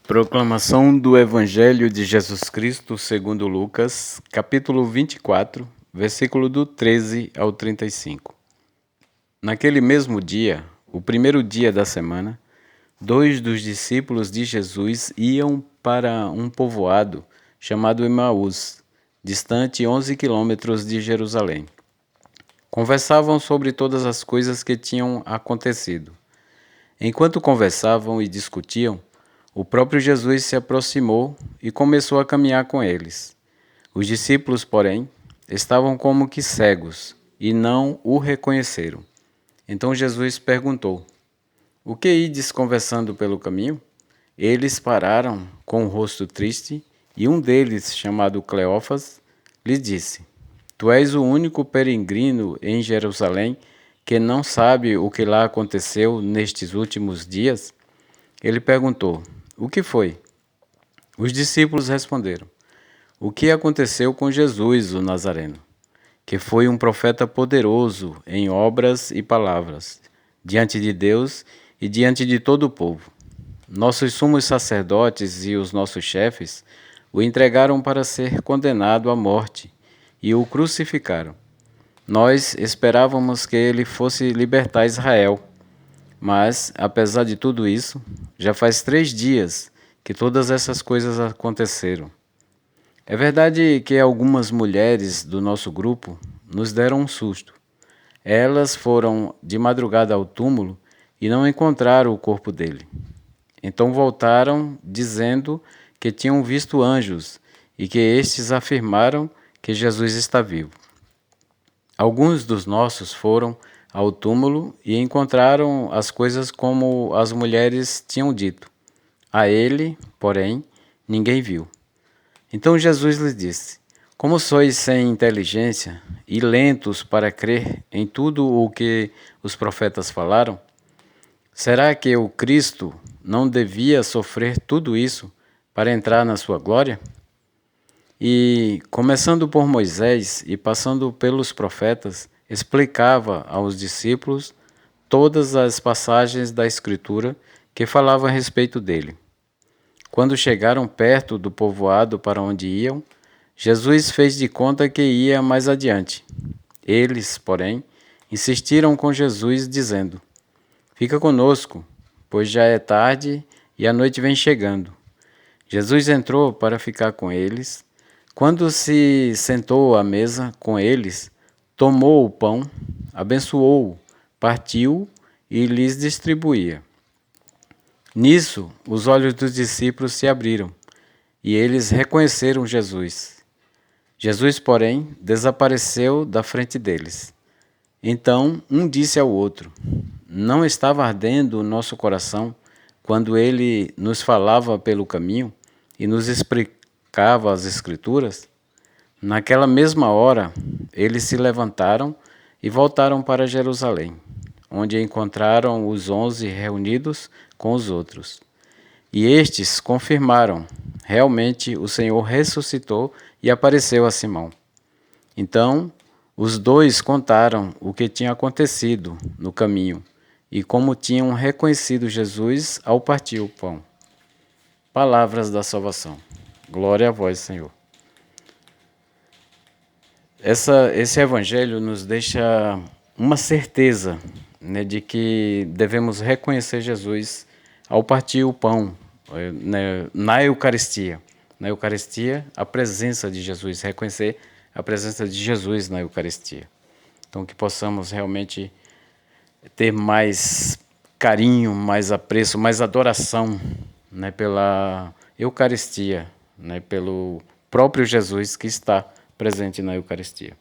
Proclamação do Evangelho de Jesus Cristo segundo Lucas, capítulo 24, versículo do 13 ao 35. Naquele mesmo dia, o primeiro dia da semana, 2 dos discípulos de Jesus iam para um povoado chamado Emaús, distante 11 quilômetros de Jerusalém. Conversavam sobre todas as coisas que tinham acontecido. Enquanto conversavam e discutiam, o próprio Jesus se aproximou e começou a caminhar com eles. Os discípulos, porém, estavam como que cegos e não o reconheceram. Então Jesus perguntou: "O que ides conversando pelo caminho?" Eles pararam com o rosto triste e um deles, chamado Cleófas, lhe disse: "Tu és o único peregrino em Jerusalém que não sabe o que lá aconteceu nestes últimos dias?" Ele perguntou: "O que foi?" Os discípulos responderam: "O que aconteceu com Jesus, o Nazareno, que foi um profeta poderoso em obras e palavras, diante de Deus e diante de todo o povo. Nossos sumos sacerdotes e os nossos chefes o entregaram para ser condenado à morte e o crucificaram. Nós esperávamos que ele fosse libertar Israel. Mas, apesar de tudo isso, já faz 3 dias que todas essas coisas aconteceram. É verdade que algumas mulheres do nosso grupo nos deram um susto. Elas foram de madrugada ao túmulo e não encontraram o corpo dele. Então voltaram dizendo que tinham visto anjos e que estes afirmaram que Jesus está vivo. Alguns dos nossos foram ao túmulo e encontraram as coisas como as mulheres tinham dito. A ele, porém, ninguém viu." Então Jesus lhes disse: "Como sois sem inteligência e lentos para crer em tudo o que os profetas falaram? Será que o Cristo não devia sofrer tudo isso para entrar na sua glória?" E, começando por Moisés e passando pelos profetas, explicava aos discípulos todas as passagens da Escritura que falavam a respeito dele. Quando chegaram perto do povoado para onde iam, Jesus fez de conta que ia mais adiante. Eles, porém, insistiram com Jesus, dizendo: "Fica conosco, pois já é tarde e a noite vem chegando." Jesus entrou para ficar com eles. Quando se sentou à mesa com eles, tomou o pão, abençoou-o, partiu e lhes distribuía. Nisso, os olhos dos discípulos se abriram e eles reconheceram Jesus. Jesus, porém, desapareceu da frente deles. Então, um disse ao outro: "Não estava ardendo o nosso coração quando ele nos falava pelo caminho e nos explicava as Escrituras?" Naquela mesma hora, eles se levantaram e voltaram para Jerusalém, onde encontraram os 11 reunidos com os outros. E estes confirmaram: realmente o Senhor ressuscitou e apareceu a Simão. Então, os 2 contaram o que tinha acontecido no caminho e como tinham reconhecido Jesus ao partir o pão. Palavras da salvação. Glória a vós, Senhor. Esse evangelho nos deixa uma certeza, né, de que devemos reconhecer Jesus ao partir o pão, né, na Eucaristia. Na Eucaristia, a presença de Jesus, reconhecer a presença de Jesus na Eucaristia. Então, que possamos realmente ter mais carinho, mais apreço, mais adoração, né, pela Eucaristia, né, pelo próprio Jesus que está presente na Eucaristia.